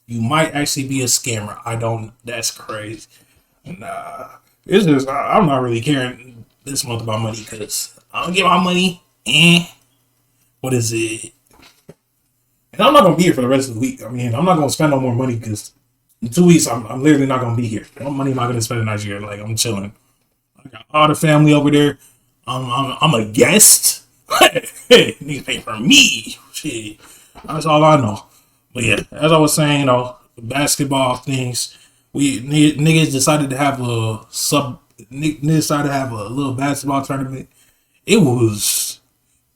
you might actually be a scammer. I don't. That's crazy. Nah, it's just I'm not really caring this month about money because I don't get my money. What is it? And I'm not gonna be here for the rest of the week. I mean, I'm not gonna spend no more money because in 2 weeks I'm literally not gonna be here. No money am I gonna spend next year. Like I'm chilling. I got all the family over there. I'm a guest. Hey, niggas pay for me. Shit, that's all I know. But yeah, as I was saying, basketball things. Niggas decided to have a niggas decided to have a little basketball tournament. It was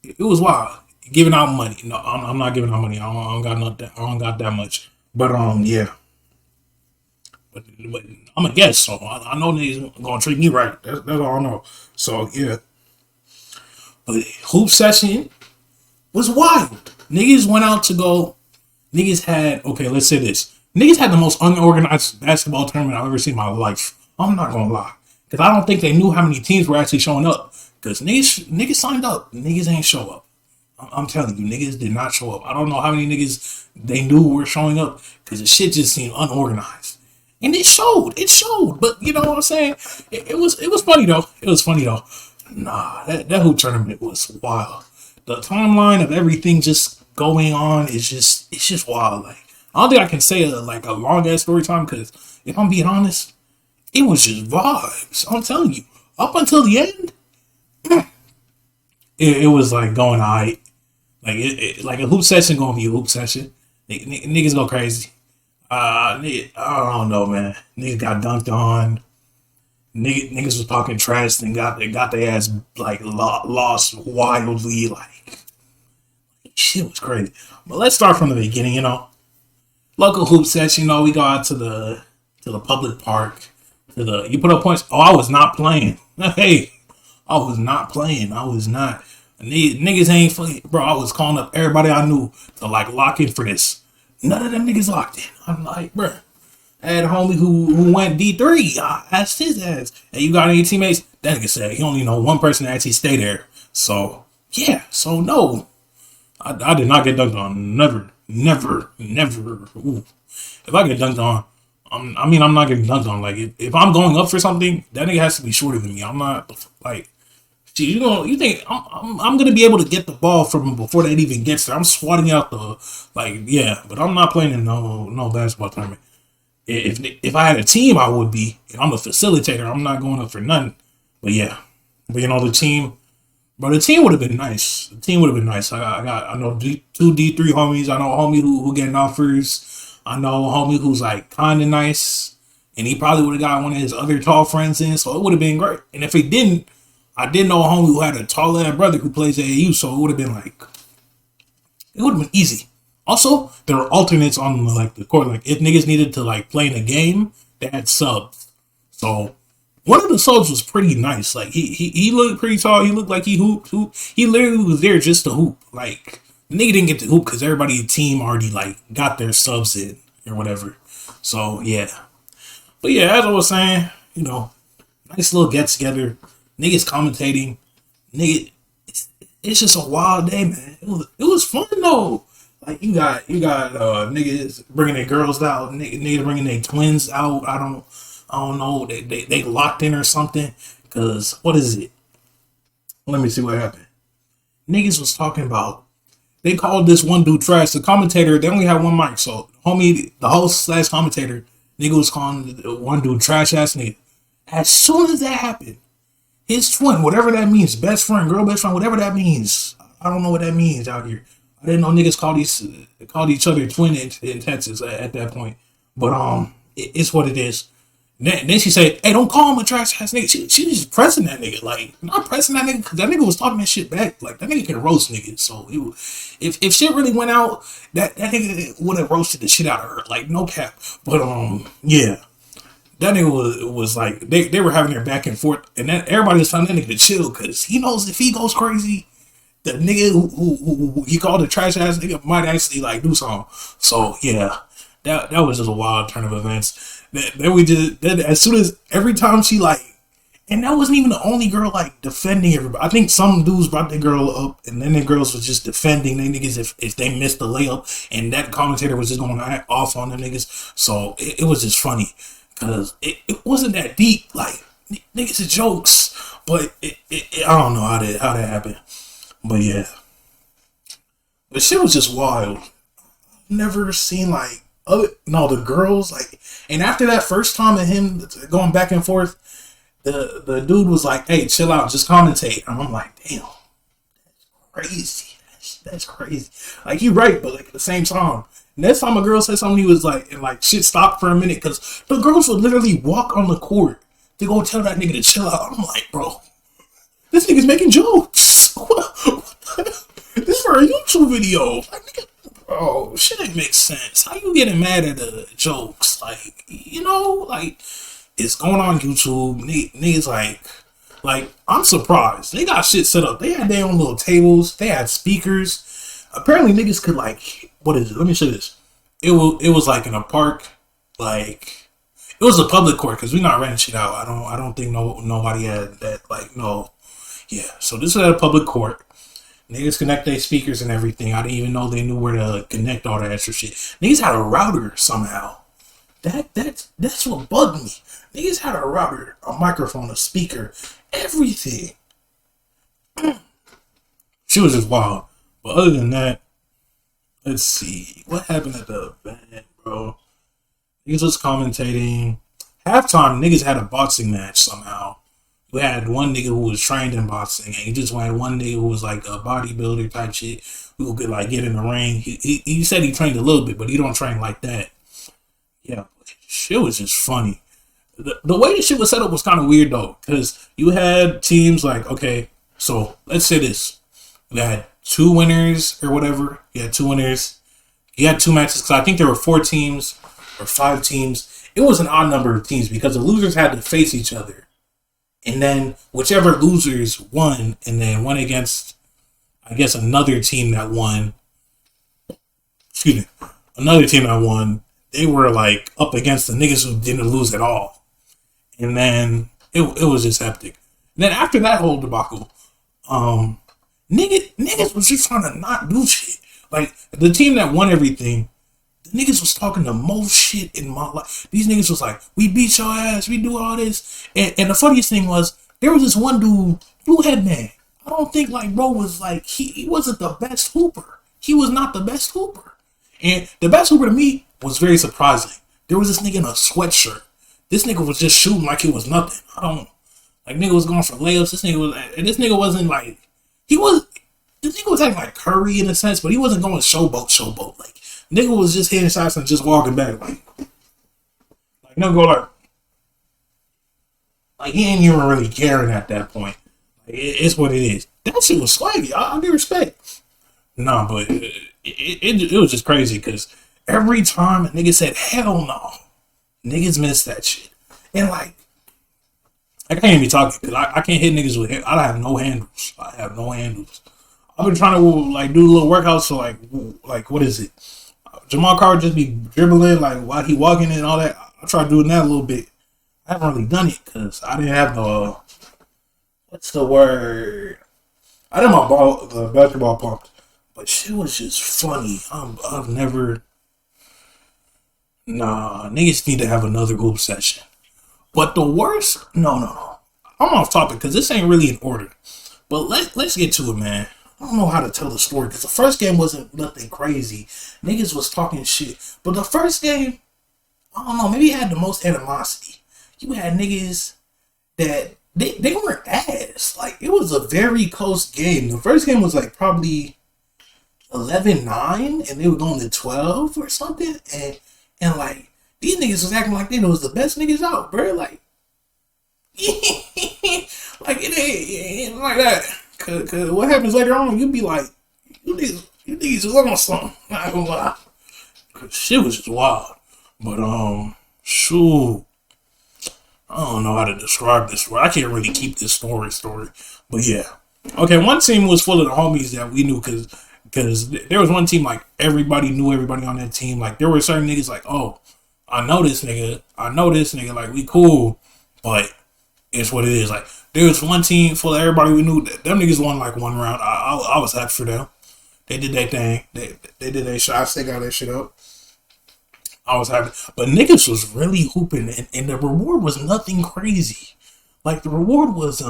it was wild. Giving out money. No, I'm not giving out money. I don't got I don't got that much. But yeah. But I'm a guest, so I know niggas gonna treat me right. That's all I know. So yeah. But hoop session was wild. Niggas went out to go. Niggas had, okay, let's say this. Niggas had the most unorganized basketball tournament I've ever seen in my life. I'm not gonna lie. Because I don't think they knew how many teams were actually showing up. Because niggas signed up. Niggas ain't show up. I'm telling you, niggas did not show up. I don't know how many niggas they knew were showing up. Because the shit just seemed unorganized. And it showed. It showed. But you know what I'm saying? It was funny though. It was funny though. Nah, that whole tournament was wild. The timeline of everything just going on is just it's just wild. Like I don't think I can say like a long ass story time because if I'm being honest, it was just vibes. I'm telling you, up until the end, it was like going alright. Like a hoop session gonna be a hoop session. Niggas go crazy. I don't know, man. Niggas got dunked on. Niggas was talking trash and got their ass like lost wildly. Like shit was crazy. But let's start from the beginning. Local hoop session. We go out to the public park. You put up points. Oh, I was not playing. Hey, I was not playing. I was not. Niggas ain't fucking, bro. I was calling up everybody I knew to like lock in for this. None of them niggas locked in. I'm like, bro. I had a homie who went D3. I asked his ass, hey, you got any teammates? That nigga said he only know one person that actually stay there. So, yeah. So, no. I did not get dunked on. Never. Never. Never. Ooh. If I get dunked on, I'm not getting dunked on. Like, if I'm going up for something, that nigga has to be shorter than me. I'm not, like, gee, you think I'm gonna be able to get the ball from him before that even gets there? I'm swatting out yeah, but I'm not playing in no basketball tournament. If I had a team, I would be. I'm a facilitator. I'm not going up for nothing. But yeah, but the team, bro, the team would have been nice. The team would have been nice. I know two D3 homies. I know a homie who getting offers. I know a homie who's like kind of nice, and he probably would have got one of his other tall friends in. So it would have been great. And if he didn't, I did know a homie who had a tall ass brother who plays AAU. So it would have been like it would have been easy. Also, there were alternates on like the court. Like if niggas needed to like play in a game, they had subs. So one of the subs was pretty nice. Like he looked pretty tall. He looked like he hooped. He literally was there just to hoop. Like the nigga didn't get to hoop because everybody in the team already like got their subs in or whatever. So yeah. But yeah, as I was saying, nice little get together. Niggas commentating. Nigga, it's just a wild day, man. It was fun though. Like you got niggas bringing their girls out, niggas bringing their twins out. I don't know. They locked in or something. Cause what is it? Let me see what happened. Niggas was talking about. They called this one dude trash. The commentator, they only had one mic, so homie, the host slash commentator, nigga was calling one dude trash ass nigga. As soon as that happened, his twin, whatever that means, best friend, girl best friend, whatever that means. I don't know what that means out here. I didn't know niggas called each other twin in Texas at that point. But it's what it is. Then she said, "Hey, don't call him a trash ass nigga." She was just pressing that nigga, like not pressing that nigga because that nigga was talking that shit back. Like that nigga could roast niggas. So if shit really went out, that nigga would have roasted the shit out of her. Like no cap. But yeah. That nigga was like they were having their back and forth, and then everybody was telling that nigga to chill because he knows if he goes crazy, the nigga who he called a trash ass nigga might actually like do something. So yeah, that was just a wild turn of events. Then as soon as every time she like And that wasn't even the only girl like defending everybody. I think some dudes brought the girl up, and then the girls was just defending the niggas if they missed the layup, and that commentator was just going off on them niggas. So it was just funny because it wasn't that deep. Like niggas are jokes, but I don't know how that happened. But yeah, the shit was just wild. Never seen like the girls like, and after that first time of him going back and forth. The dude was like, "Hey, chill out, just commentate." And I'm like, "Damn, that's crazy. That's crazy." Like he right, but like at the same time, next time a girl said something, he was like, and like shit stopped for a minute because the girls would literally walk on the court to go tell that nigga to chill out. I'm like, bro, this nigga's making jokes. This is for a YouTube video. Like, nigga, bro, shit ain't make sense. How you getting mad at the jokes? Like, like. It's going on YouTube. Niggas like I'm surprised. They got shit set up. They had their own little tables. They had speakers. Apparently niggas could like, what is it? Let me show you this. It was like in a park. Like it was a public court because we're not renting shit out. I don't think nobody had that. Like no, yeah. So this was at a public court. Niggas connect their speakers and everything. I didn't even know they knew where to connect all that extra shit. Niggas had a router somehow. That's what bugged me. Niggas had a router, a microphone, a speaker, everything. She was just wild. But other than that, let's see. What happened at the event, bro? Niggas was commentating. Halftime, niggas had a boxing match somehow. We had one nigga who was trained in boxing, and he just had one nigga who was like a bodybuilder type shit who could like get in the ring. He said he trained a little bit, but he don't train like that. Yeah, shit was just funny. The way the shit was set up was kind of weird though, because you had teams like, okay, so let's say this. You had 2 winners or whatever. You had 2 winners. You had 2 matches, because I think there were 4 teams or 5 teams. It was an odd number of teams because the losers had to face each other. And then whichever losers won and then went against, I guess, another team that won. Excuse me. Another team that won. They were like up against the niggas who didn't lose at all. And then it was just hectic. And then after that whole debacle, niggas was just trying to not do shit. Like the team that won everything, the niggas was talking the most shit in my life. These niggas was like, "We beat your ass, we do all this." And the funniest thing was, there was this one dude, blue head man. I don't think like bro was like he wasn't the best hooper. He was not the best hooper. And the best hooper to me was very surprising. There was this nigga in a sweatshirt. This nigga was just shooting like it was nothing. Nigga was going for layups. This nigga wasn't like, this nigga was acting like Curry in a sense, but he wasn't going showboat. Like, nigga was just hitting shots and just walking back. Like no go like he ain't even really caring at that point. Like, it's what it is. That shit was swaggy. I'll give respect. Nah, but it was just crazy because every time a nigga said, "Hell no," niggas missed that shit. And like, I can't even be talking because I can't hit niggas with, I have no handles. I've been trying to like do a little workouts for like what is it? Jamal Carter just be dribbling like while he walking and all that. I tried doing that a little bit. I haven't really done it because I didn't have the, what's the word? I didn't have the basketball pumped. But shit was just funny. I've never. Nah, niggas need to have another hoop session. But the worst, no. I'm off topic because this ain't really in order. But let's get to it, man. I don't know how to tell the story because the first game wasn't nothing crazy. Niggas was talking shit. But the first game, I don't know, maybe it had the most animosity. You had niggas that they weren't ass. Like, it was a very close game. The first game was like probably 11-9 and they were going to 12 or something. And like, these niggas was acting like they was the best niggas out, bro. Like, like it ain't like that. Cause what happens later on, you be like, you niggas was on something. Not gonna lie. Cause shit was just wild. But shoot, I don't know how to describe this story. I can't really keep this story. But yeah, okay. One team was full of the homies that we knew because there was one team like everybody knew everybody on that team. Like there were certain niggas like, oh, I know this nigga, like we cool, but It's what it is. Like there was one team full of everybody we knew. Them niggas won like one round. I was happy for them. They did their thing. They did their shots. They got their shit up. I was happy. But niggas was really hooping, and the reward was nothing crazy. Like the reward was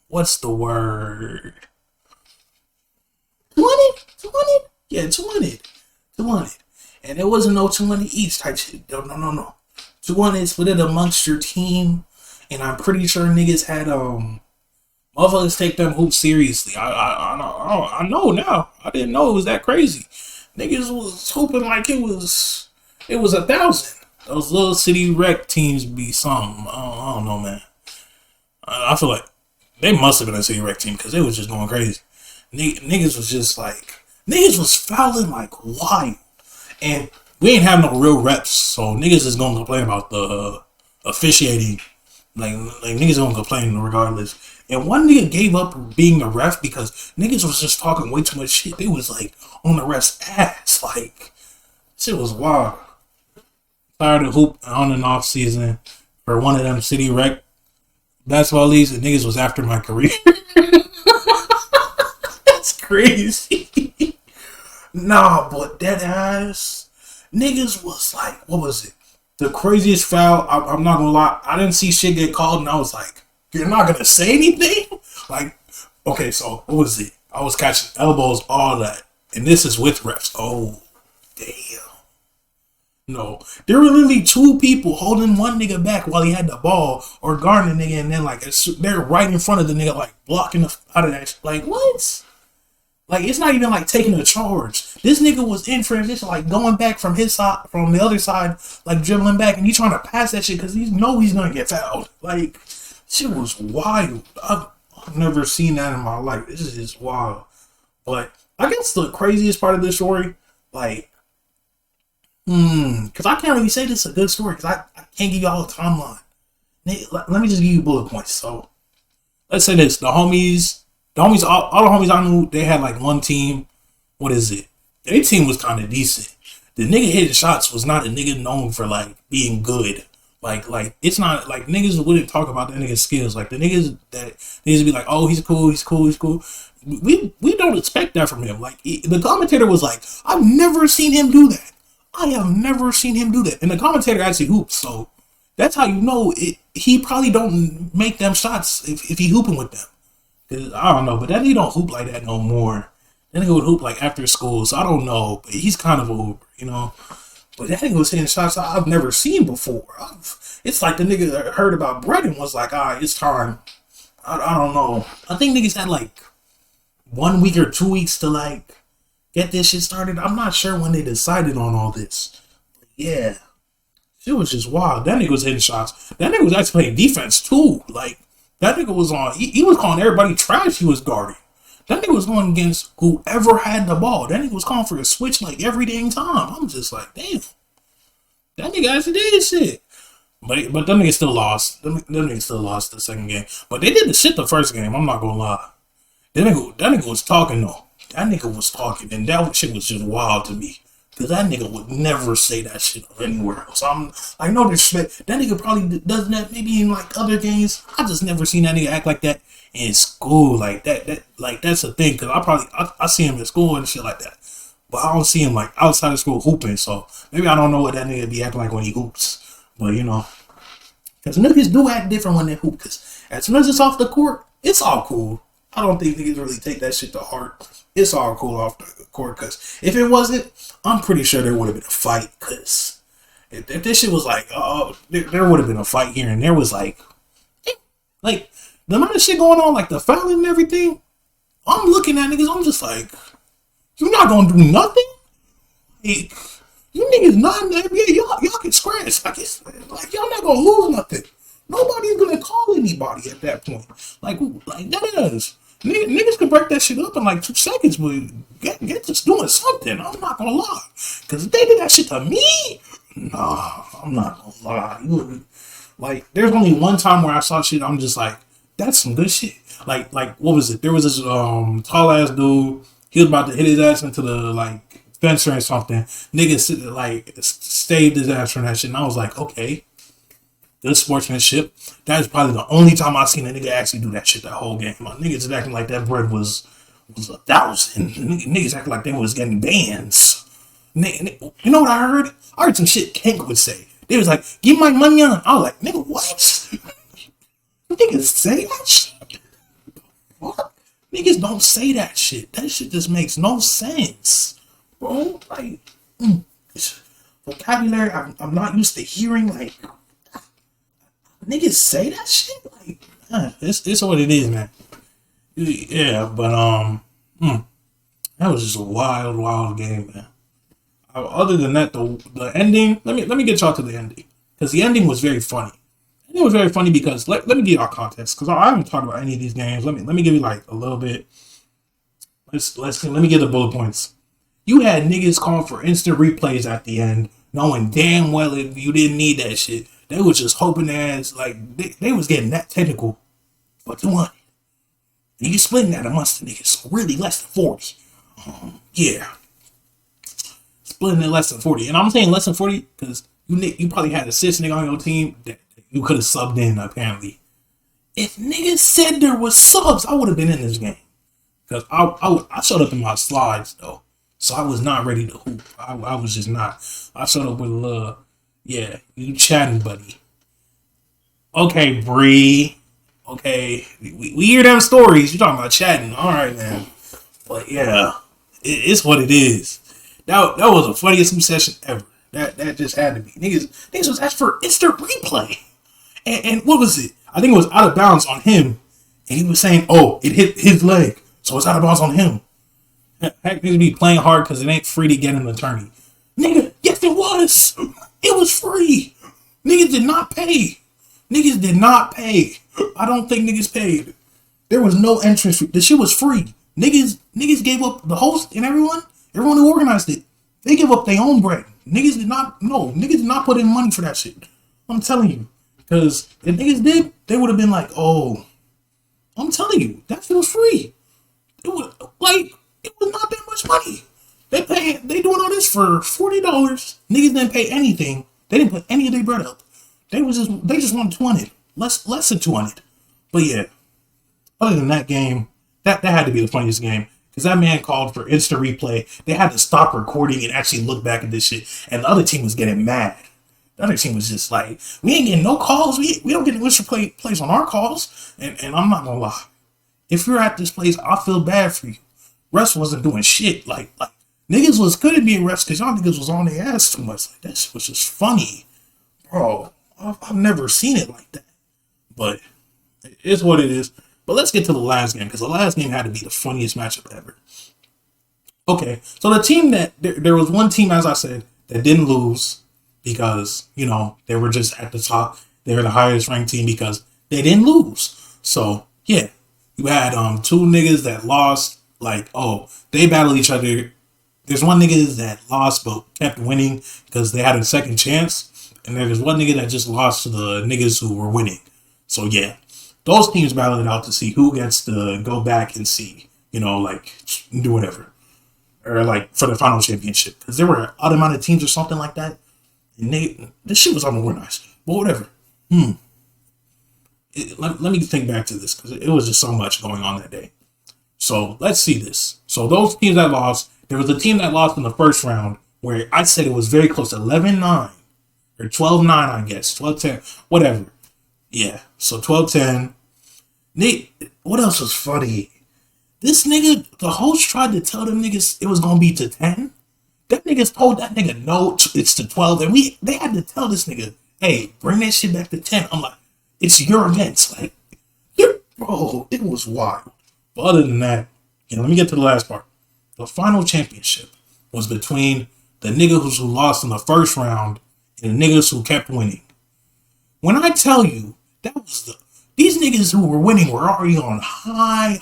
what's the word? 200? 200? Yeah, 200. 200. And it wasn't no 200 each type shit. No. 200 split it amongst your team. And I'm pretty sure niggas had motherfuckers take them hoops seriously. I know now. I didn't know it was that crazy. Niggas was hooping like it was 1,000. Those little city rec teams be something. I don't know, man. I feel like they must have been a city rec team because they was just going crazy. Niggas was just like niggas was fouling like wild, and we ain't have no real reps, so niggas is gonna complain about the officiating. Like niggas gonna complain regardless. And one nigga gave up being a ref because niggas was just talking way too much shit. They was like on the ref's ass. Like shit was wild. Tired of hoop on and off season for one of them city rec basketball leagues, and niggas was after my career. That's crazy. Nah, but that ass niggas was like, what was it? The craziest foul. I'm not gonna lie. I didn't see shit get called, and I was like, "You're not gonna say anything?" Like, okay, so what was it? I was catching elbows, all that, and this is with refs. Oh, damn. No, there were literally two people holding one nigga back while he had the ball or guarding the nigga, and then like they're right in front of the nigga, like blocking the out of that. Like what? Like it's not even like taking a charge. This nigga was in transition, like going back from his side, from the other side, like dribbling back, and he's trying to pass that shit because he know he's gonna get fouled. Like shit was wild. I've never seen that in my life. This is just wild. But I guess the craziest part of this story, like, because I can't really say this is a good story because I can't give y'all a timeline. Let me just give you bullet points. So let's say this: all the homies I knew, they had like one team. What is it? Their team was kind of decent. The nigga hitting shots was not a nigga known for like being good. Like it's not like niggas wouldn't talk about that nigga's skills. Like the niggas that needs to be like, oh, he's cool. We don't expect that from him. Like the commentator was like, I've never seen him do that. I have never seen him do that. And the commentator actually hoops, so that's how you know it. He probably don't make them shots if he hooping with them. Cause I don't know, but that nigga don't hoop like that no more. That nigga would hoop like after school, so I don't know. But he's kind of a hooper, you know. But that nigga was hitting shots I've never seen before. It's like the nigga that heard about Brett and was like, it's time. I don't know. I think niggas had like 1 week or 2 weeks to like get this shit started. I'm not sure when they decided on all this. But yeah. Shit was just wild. That nigga was hitting shots. That nigga was actually playing defense too. Like, that nigga was on, he was calling everybody trash he was guarding. That nigga was going against whoever had the ball. That nigga was calling for a switch like every dang time. I'm just like, damn. That nigga actually did shit. But them niggas still lost. Them niggas still lost the second game. But they did the shit the first game, I'm not gonna lie. That nigga was talking though. That nigga was talking, and that shit was just wild to me. Because that nigga would never say that shit anywhere else. I'm like, no disrespect. That nigga probably does that maybe in like other games. I just never seen that nigga act like that in school. Like that's the thing. Because I see him in school and shit like that. But I don't see him like outside of school hooping. So maybe I don't know what that nigga be acting like when he hoops. But you know. Because niggas do act different when they hoop. Because as soon as it's off the court, it's all cool. I don't think niggas really take that shit to heart. It's all cool off the court. Because if it wasn't, I'm pretty sure there would have been a fight. Because if this shit was like, there would have been a fight here. And there was like the amount of shit going on, like the fouling and everything. I'm looking at niggas, I'm just like, you're not going to do nothing? Like, you niggas not in the NBA, y'all can scratch. Like y'all not going to lose nothing. Nobody's going to call anybody at that point. Like that is. Niggas can break that shit up in like 2 seconds, but get just doing something. I'm not gonna lie. Because if they did that shit to me, nah, I'm not gonna lie. Like, there's only one time where I saw shit, I'm just like, that's some good shit. Like what was it? There was this tall ass dude, he was about to hit his ass into the like fence or something. Niggas like saved his ass from that shit, and I was like, okay. Good sportsmanship. That is probably the only time I've seen a nigga actually do that shit that whole game. My niggas is acting like that bread was 1,000. Niggas acting like they was getting bands. You know what I heard? I heard some shit Kank would say. They was like, "Give my money on." I was like, "Nigga, what?" Niggas say that shit? What? Niggas don't say that shit. That shit just makes no sense, bro. Like, vocabulary I'm not used to hearing. Like, niggas say that shit. Like, it's what it is, man. Yeah, but that was just a wild game, man. Other than that, the ending. Let me get y'all to the ending, because the ending was very funny. It was very funny because let me give y'all context, because I haven't talked about any of these games. Let me give you like a little bit. Let me get the bullet points. You had niggas calling for instant replays at the end, knowing damn well if you didn't need that shit. They was just hoping as like they was getting that technical for 200. And you splitting that amongst the niggas, so really less than 40. Yeah. Splitting it less than 40. And I'm saying less than 40 because you probably had a 6 nigga on your team that you could have subbed in, apparently. If niggas said there was subs, I would have been in this game. Because I showed up in my slides, though. So I was not ready to hoop. I was just not. I showed up with a little, yeah, you chatting, buddy. Okay, Bree. Okay, we hear them stories. You talking about chatting. All right, man. But yeah, it's what it is. That was the funniest hoop session ever. That just had to be. Niggas was asked for instant replay. And what was it? I think it was out of bounds on him. And he was saying, oh, it hit his leg. So it's out of bounds on him. Heck, niggas be playing hard because it ain't free to get in the tourney. Nigga, yes it was. It was free. Niggas did not pay. Niggas did not pay. I don't think niggas paid. There was no entrance fee. The shit was free. Niggas gave up, the host and everyone who organized it. They gave up their own bread. Niggas did not put in money for that shit. I'm telling you. Because if niggas did, they would have been like, oh, I'm telling you, that shit was free. It was not that much money. They doing all this for $40. Niggas didn't pay anything. They didn't put any of their bread up. They just wanted 200. Less than 200. But yeah, other than that game, that had to be the funniest game. Because that man called for instant replay. They had to stop recording and actually look back at this shit. And the other team was getting mad. The other team was just like, we ain't getting no calls. We don't get instant plays on our calls. And I'm not gonna lie. If you're at this place, I feel bad for you. Refs wasn't doing shit. Like niggas couldn't be refs because y'all niggas was on their ass too much. Like, that shit was just funny. Bro, I've never seen it like that. But it's what it is. But let's get to the last game, because the last game had to be the funniest matchup ever. Okay, so the team there was one team, as I said, that didn't lose because, you know, they were just at the top. They were the highest ranked team because they didn't lose. So, yeah, you had two niggas that lost, like, oh, they battled each other. There's one nigga that lost but kept winning because they had a second chance. And there's one nigga that just lost to the niggas who were winning. So, yeah. Those teams battled it out to see who gets to go back and see, you know, like, do whatever. Or, like, for the final championship. Because there were an odd amount of teams or something like that. And this shit was unorganized. But whatever. Let me think back to this, because it was just so much going on that day. So, let's see this. So, those teams that lost, there was a team that lost in the first round, where I said it was very close, 11-9. Or 12-9, I guess. 12-10. Whatever. Yeah, so 12-10. What else was funny? This nigga, the host tried to tell them niggas it was gonna be to 10. That niggas told that nigga no, it's to 12, and they had to tell this nigga, hey, bring that shit back to 10. I'm like, it's your event. Like, bro, it was wild. But other than that, let me get to the last part. The final championship was between the niggas who lost in the first round and the niggas who kept winning. When I tell you, that was these niggas who were winning were already on high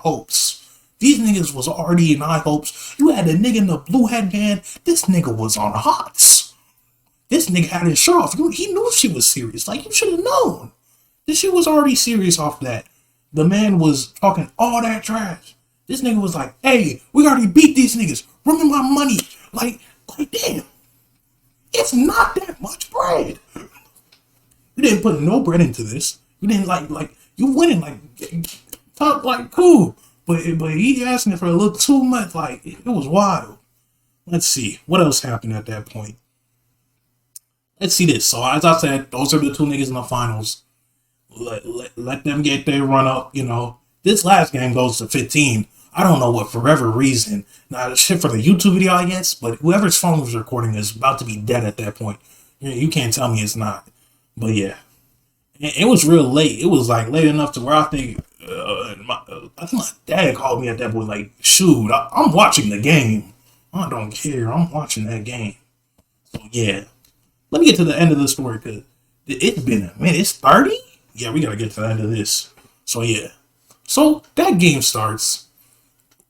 hopes. These niggas was already in high hopes. You had a nigga in the blue headband. This nigga was on hots. This nigga had his shirt off. He knew she was serious. Like, you should have known. This shit was already serious off that. The man was talking all that trash. This nigga was like, hey, we already beat these niggas. Bring me my money. Like, damn. It's not that much bread. You didn't put no bread into this. You didn't like you winning like talk like cool, but he asking for a little too much. Like it was wild. Let's see what else happened at that point. Let's see this. So as I said, those are the two niggas in the finals. Let them get their run up. You know, this last game goes to 15. I don't know what forever reason. Now shit for the YouTube video, I guess, but whoever's phone was recording is about to be dead at that point. You can't tell me it's not. But yeah, it was real late. It was like late enough to where I think my dad called me at that point. Like, shoot, I'm watching the game. I don't care. I'm watching that game. So yeah, let me get to the end of the story because it's been a minute. It's 30. Yeah, we gotta get to the end of this. So yeah, so that game starts.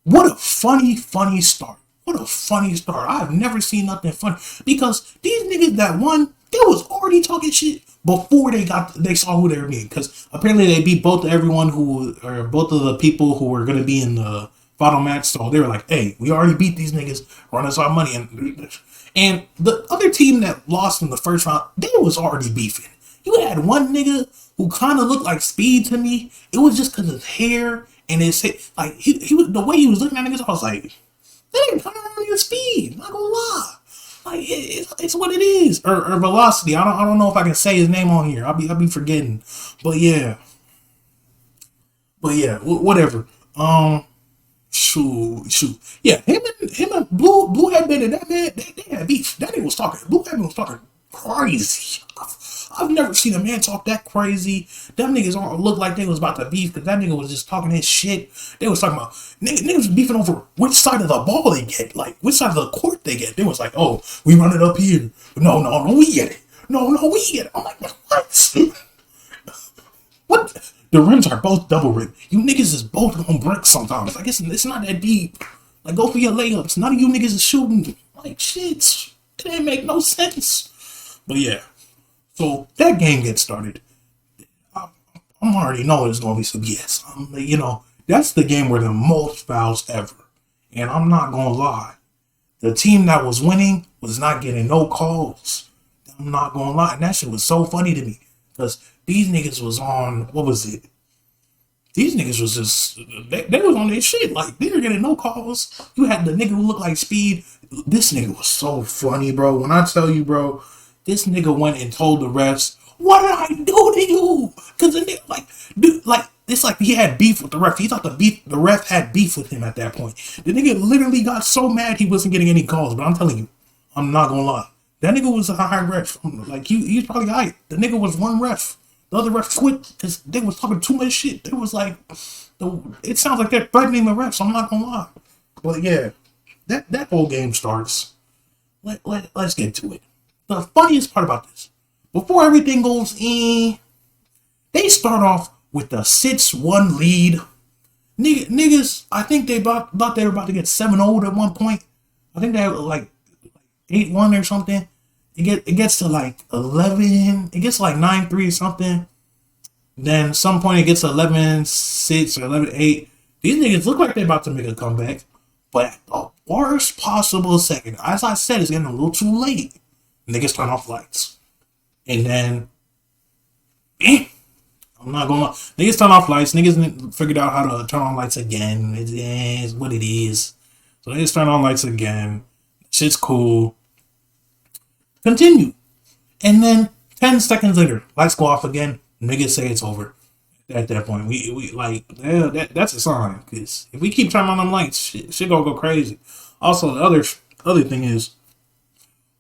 What a funny start. What a funny start. I've never seen nothing funny because these niggas that won, they was already talking shit before they saw who they were beating. Because apparently they beat both of the people who were gonna be in the final match. So they were like, hey, we already beat these niggas, run us our money. And the other team that lost in the first round, they was already beefing. You had one nigga who kind of looked like Speed to me. It was just because his hair and his head, like he was the way he was looking at niggas. I was like, that nigga kind of reminded me of Speed. Not gonna lie, like it's what it is. Or Velocity. I don't know if I can say his name on here. I'll be forgetting. But yeah, whatever. Shoot. Yeah, him and Blue had been in that man. They had beef. That nigga was talking. Blue Headman was talking crazy. I've never seen a man talk that crazy. Them niggas all look like they was about to beef because that nigga was just talking his shit. They was talking about niggas was beefing over which side of the ball they get, like which side of the court they get. They was like, oh, we run it up here. No, we get it. No, we get it. I'm like, what? What? The rims are both double rim. You niggas is both on bricks sometimes. Like it's not that deep. Like go for your layups. None of you niggas is shooting. Like shit. It didn't make no sense. But yeah. So that game gets started. I'm already knowing it's gonna be some yes. That's the game where the most fouls ever. And I'm not gonna lie. The team that was winning was not getting no calls. I'm not gonna lie. And that shit was so funny to me. Because these niggas was on, what was it? These niggas was just, they was on their shit. Like, they were getting no calls. You had the nigga who looked like Speed. This nigga was so funny, bro. When I tell you, bro, this nigga went and told the refs, what did I do to you? Because the nigga, like, dude, like, it's like he had beef with the ref. He thought the ref had beef with him at that point. The nigga literally got so mad he wasn't getting any calls. But I'm telling you, I'm not gonna lie. That nigga was a high ref. Like, he's probably high. The nigga was one ref. The other ref quit because they was talking too much shit. It was like, it sounds like they're threatening the refs. I'm not gonna lie. But yeah, that whole game starts. Let's get to it. The funniest part about this, before everything goes in, they start off with a 6-1 lead. Niggas, I think they thought they were about to get 7-0 at one point. I think they were like 8-1 or something. It gets to like 11. It gets to like 9-3 or something. Then some point it gets to 11-6 or 11-8. These niggas look like they're about to make a comeback. But at the worst possible second, as I said, it's getting a little too late. Niggas turn off lights. And then, I'm not gonna lie. Niggas turn off lights. Niggas figured out how to turn on lights again. It's what it is. So they just turn on lights again. Shit's cool. Continue. And then 10 seconds later, lights go off again. Niggas say it's over. At that point, we like, yeah, that's a sign. Because if we keep turning on them lights, shit gonna go crazy. Also, the other thing is,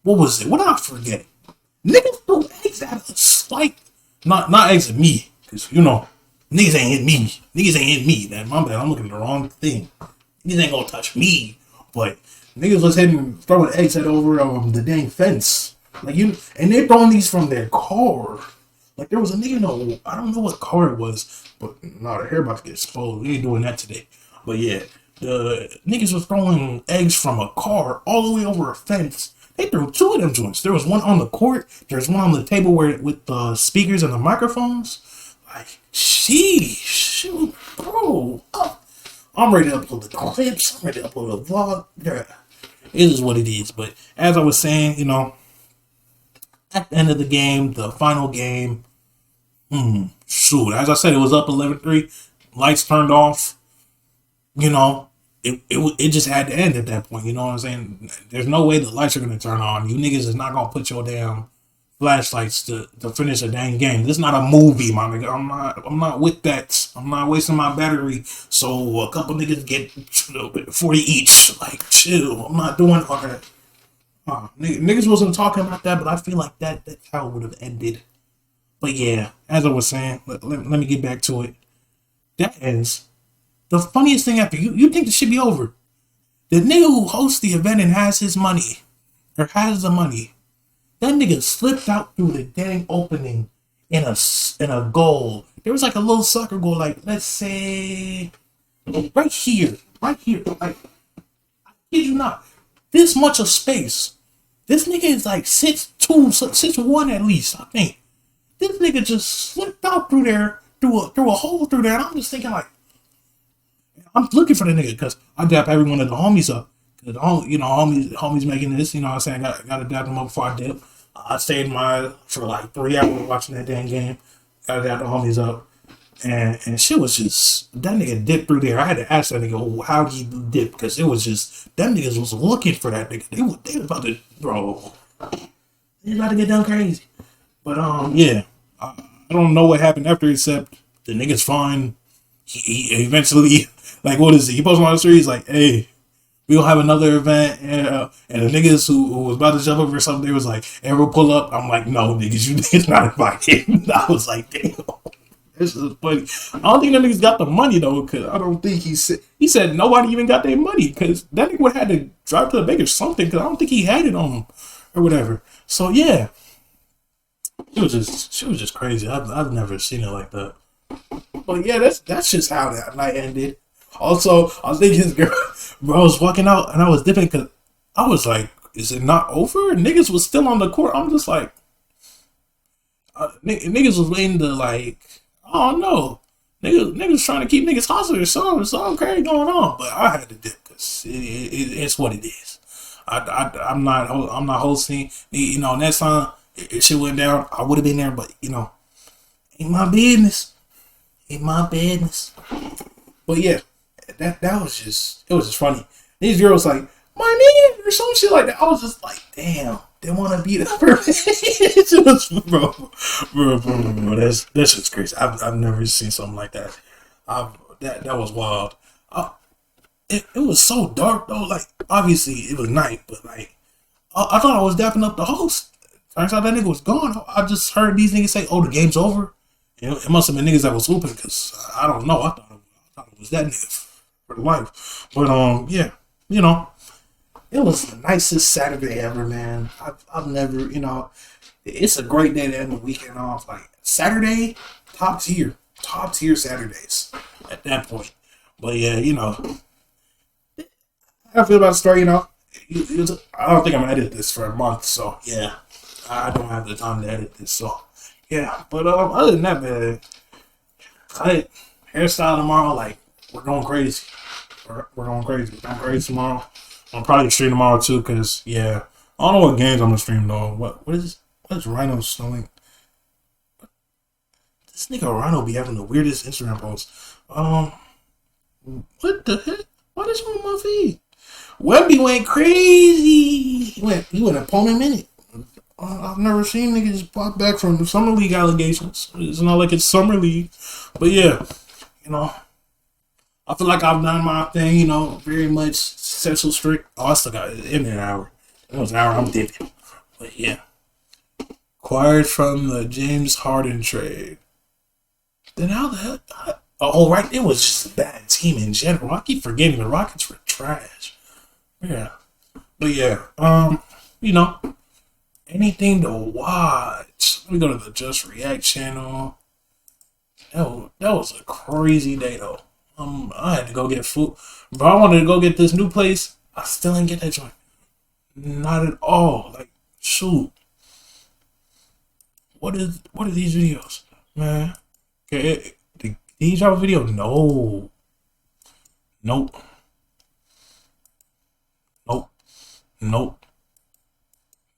what was it? What did I forget? Niggas threw eggs at us. Like, not eggs at me. Because, niggas ain't hit me. Niggas ain't hit me. My bad, I'm looking at the wrong thing. Niggas ain't gonna touch me. But niggas was throwing eggs at over the dang fence. Like, and they're throwing these from their car. Like, there was a nigga, I don't know what car it was, but no, the hair about to get exposed. We ain't doing that today. But yeah, the niggas was throwing eggs from a car all the way over a fence. They threw 2 of them joints. There was one on the court. There's one on the table with the speakers and the microphones. Like, shoot, bro. I'm ready to upload the clips. I'm ready to upload the vlog. Yeah, it is what it is. But as I was saying, at the end of the game, the final game, Shoot, as I said, it was up 11-3. Lights turned off. You know, it just had to end at that point. You know what I'm saying? There's no way the lights are gonna turn on. You niggas is not gonna put your damn flashlights to finish a dang game. This is not a movie, my nigga. I'm not with that. I'm not wasting my battery. So a couple niggas get 40 each. Like chill. I'm not doing all that. Niggas wasn't talking about that, but I feel like that's how it would have ended. But yeah, as I was saying, let me get back to it. That ends. The funniest thing after you think the shit be over. The nigga who hosts the event and has his money, or has the money, that nigga slipped out through the dang opening in a goal. There was like a little soccer goal, like let's say right here. Like I kid you not, this much of space. This nigga is like 6'2", 6'1" at least, I think. This nigga just slipped out through there, through a hole through there, and I'm just thinking like, I'm looking for the nigga because I dap every one of the homies up. Cause homies making this. You know what I'm saying? Got to dap them up before I dip. I stayed for like 3 hours watching that damn game. Got to dap the homies up, and shit was just that nigga dipped through there. I had to ask that nigga, oh, how did he dip? Because it was just them niggas was looking for that nigga. They was about to, bro. They was about to get done crazy. But yeah, I don't know what happened after, except the nigga's fine. He eventually, like, what is it? He posted on the street, he's like, hey, we gonna have another event, and the niggas who was about to jump over or something, they was like, hey, we'll pull up. I'm like, no, niggas, you niggas not invited. I was like, damn, this is funny. I don't think the niggas got the money though, because I don't think he said nobody even got their money, because that nigga would have had to drive to the bank or something, because I don't think he had it on him or whatever. So yeah, she was just crazy. I've never seen it like that. But yeah, that's just how that night ended. Also, I was thinking this girl, bro, I was walking out and I was dipping because I was like, is it not over? Niggas was still on the court. I'm just like, niggas was waiting to like, I don't know. Niggas trying to keep niggas hostage or something crazy going on. But I had to dip because it's what it is. I'm not hosting. You know, next time if shit went down, I would have been there. But you know, ain't my business. Ain't my business. But yeah, that was just, it was just funny. These girls like, my name or some shit like that. I was just like, damn, they want to beat up her. It's just, bro, that's just crazy. I've never seen something like that. That was wild. It was so dark though. Like obviously it was night, but like I thought I was dapping up the host. Turns out that nigga was gone. I just heard these niggas say, "Oh, the game's over." You know, it must have been niggas that was hooping because I don't know. I thought it was that nigga for life. But yeah, you know, it was the nicest Saturday ever, man. I've never, you know, it's a great day to end the weekend off. Like Saturday, top tier Saturdays at that point. But yeah, you know, how I feel about the story, you know, I don't think I'm gonna edit this for a month, so yeah, I don't have the time to edit this, so yeah. But other than that, man, I hairstyle tomorrow, like we're going crazy. We're going crazy. We're going crazy tomorrow. I'm probably stream tomorrow too, cause yeah, I don't know what games I'm gonna stream though. What is Rhino snowing? This nigga Rhino be having the weirdest Instagram posts. What the heck? What is wrong with my feed? Webby went crazy. He went opponent minute. I've never seen niggas just pop back from the summer league allegations. It's not like it's summer league, but yeah, you know, I feel like I've done my thing. You know, very much central strict. Oh, I still got it in an hour. It was an hour. I'm dipping, but yeah. Acquired from the James Harden trade. Then how the hell? Oh, right. It was just a bad team in general. I keep forgetting the Rockets were trash. Yeah. But yeah, you know, anything to watch. Let me go to the Just React channel. That was a crazy day though. I had to go get food. But I wanted to go get this new place. I still didn't get that joint. Not at all. Like, shoot. What are these videos? Man. Okay, did he drop a video? No. Nope. Nope. Nope.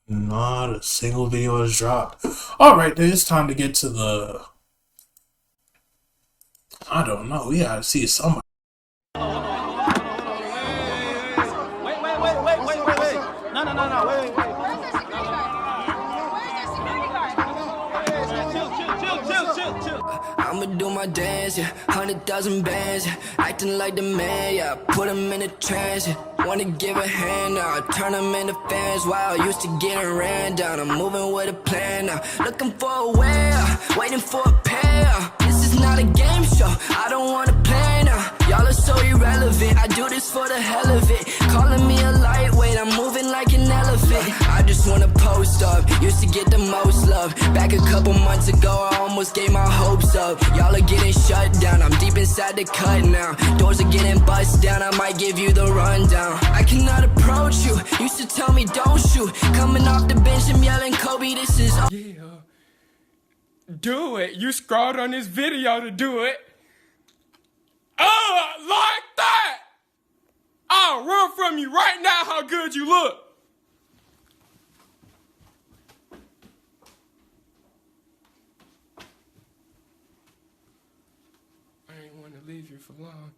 Not a single video has dropped. Alright, then it's time to get to the I don't know. We gotta see somebody. Wait. No. Wait. Where's their security guard? Chill. I'ma do my dance, yeah. 100,000 bands, yeah. Acting like the man, yeah. Put him in a trance, yeah. Wanna give a hand now. I turn them into fans. Wow, used to getting ran down. I'm moving with a plan now. Looking for a way out, waiting for a payout. This is not a game show. I don't wanna play now. Y'all are so irrelevant. I do this for the hell of it. Calling me a lightweight, I'm moving like an elephant. I just wanna post up. Used to get the most love. Back a couple months ago, I almost gave my hopes up. Y'all are getting shut down. I'm deep inside the cut now. Doors are getting bust down. I might give you the rundown. I cannot approach you. Used to tell me don't shoot. Coming off the bench, I'm yelling Kobe. This is Yeah. Do it. You scrolled on this video to do it. Oh, like that. I'll run from you right now how good you look. I ain't want to leave you for long.